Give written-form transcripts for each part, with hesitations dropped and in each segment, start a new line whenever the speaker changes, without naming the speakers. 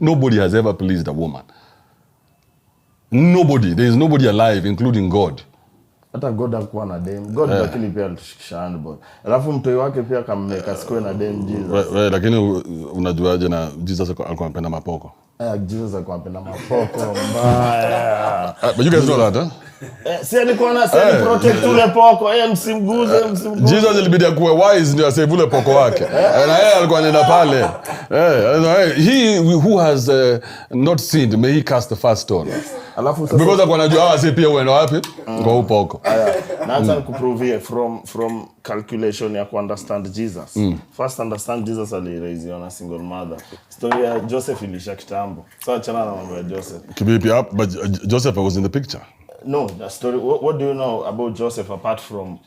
Nobody has ever pleased a woman. Nobody. There is nobody alive, including God.
Hata God hakuwa na dem. God lakini pia alitushikisha handball. Alafu mtoi wake pia kammeka sikuwe na dem Jesus.
Lakini unajuaje na Jesus alikuwa anapenda mapoko?
Jesus alikuwa anapenda mapoko mbaya.
But you guys know that, huh?
Si alikuwa na send protect ule poko. Msimguze.
Jesus ilibidi akuwe wise ndio asave ule poko wake. Na yeye alikuwa anaenda pale. He who has not sinned, may he cast the first stone. Alafu sasa because alikuwa anajua wasi pia uende wapi kwa upoko.
Naanza kuprove from calculation ya understand Jesus. First understand Jesus aliraise on a single mother. Story ya Joseph ilisha kitambo. So achana na mambo ya Joseph.
Kibipi up, but Joseph was in the picture.
No, the story. What do you know about Joseph apart from?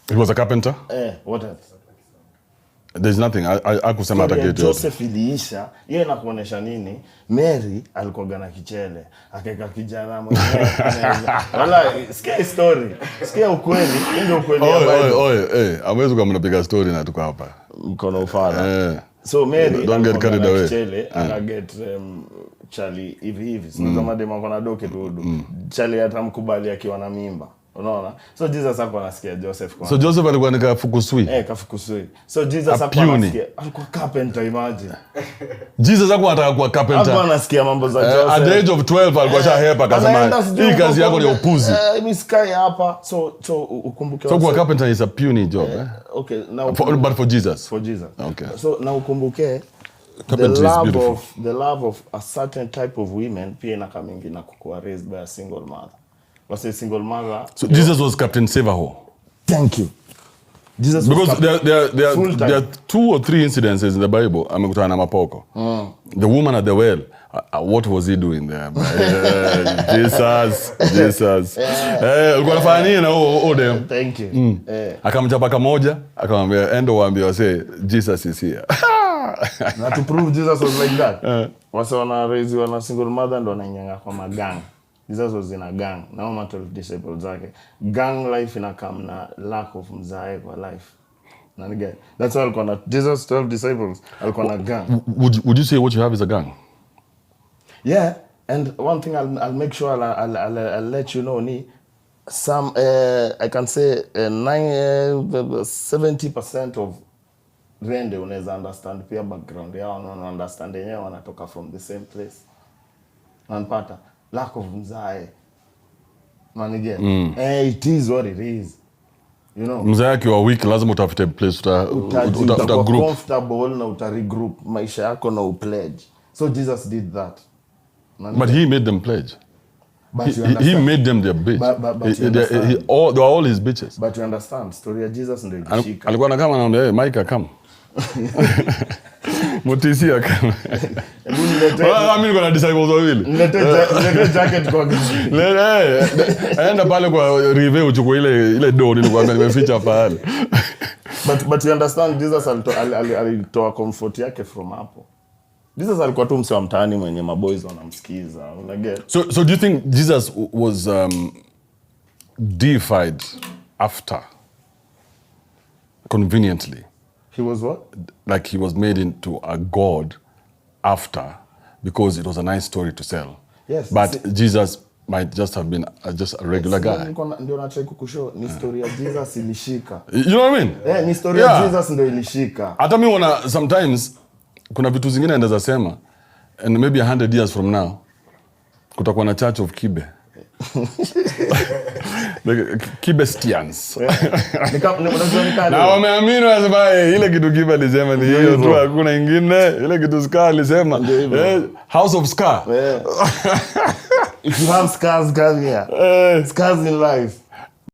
He was a carpenter.
What else?
There's nothing. I kusema hata kitu.
Joseph iliisha, yeye anakuonesha nini? Mary alikuwa na kichele, akeka kijana mwenyewe. Wala sikia story. Sikia ukweli, ndio ukweli ya Bible.
Ameweza kama mnapiga story na tuko hapa.
Mkono ufala. So Mary
don't get carried away.
Kichele, get Charlie hivi. Sio kama demo kona doke tu. Charlie atamkubali akiwa na mimba. Unaona? So Jesus hapo anasikia Joseph kwa.
So Joseph alikuwa nikafukusui.
Kafukusui. So Jesus hapo anasikia alikuwa carpenter, imagine.
Jesus hapo anataka kuwa carpenter.
Hapo anasikia mambo za Joseph.
At the age of 12 alikuwa shahepa akasema hii kazi yako ni upuzi.
Mimi sky hapa. So ukumbuke.
So kuwa carpenter is a puny job,
Okay, now
but for Jesus.
For Jesus.
Okay.
So now ukumbuke the love of a certain type of women pia inakaming na kuwa raised by a single mother. Was a single mother.
So Jesus was Captain Save-A-Ho.
Thank you. Jesus
because there are 2 or 3 incidences in the Bible amekutana na mapoko. The woman at the well, what was he doing there? Jesus. Alikuwa anafanya nini na dem?
Thank you.
Akamchapa kamoja, akamwambia endo waambie wase Jesus is here.
Na to prove Jesus was like that. Wase wana raise wana single mother ndo wananyanga kwa magang. Jesus was in a gang. Na wama 12 disciples zake. Gang life inakam na lack of mzae kwa life. Nanige. That's why alikuwa na Jesus 12 disciples. Alikuwa na gang.
Would you say what you have is a gang?
Yeah. And one thing I'll make sure I'll let you know ni some I can say 70% of rende unaweza understand pia background yao na understand yenyewe wanatoka from the same place. Nanpata lack of mzae. Manige. It is what it is. You know.
Mzae akiwa weak lazima utafute place uta group
comfortable na uta regroup maisha yako na upledge. So Jesus did that.
But he made them pledge. He made them their bitch. They were all his bitches.
But you understand, story of Jesus ndio ilishika.
Alikuwa anakama anaambia, "Hey, Mike come." Mutisia kama. Mimi niko na disciples wawili.
Lete jacket kwa gisi.
Aenda pale kwa review uchukue ile door nilikuambia nimeficha pale.
But you understand, Jesus alitoa comfort yake from hapo. Jesus alikuwa tu mse wa mtaani mwenye maboys wanamsikiza. Unaget?
So do you think Jesus was deified after conveniently?
He was what?
Like he was made into a god after because it was a nice story to sell.
Yes.
But Jesus might just have been just a regular guy.
Ndio nataka kukushow ni story ya Jesus ilishika.
You know what I mean?
Ni story ya Jesus ndio ilishika.
Hata mimi wana sometimes kuna vitu zingine naweza sema and maybe 100 years from now kutakuwa na Church of Kibe. Kibestians. Na wameamini wasema ile kitu Kibe alisema ni hiyo tu, hakuna ingine. Ile kitu Scar alisema House of Scar.
If you have scars, come here. Scars in life.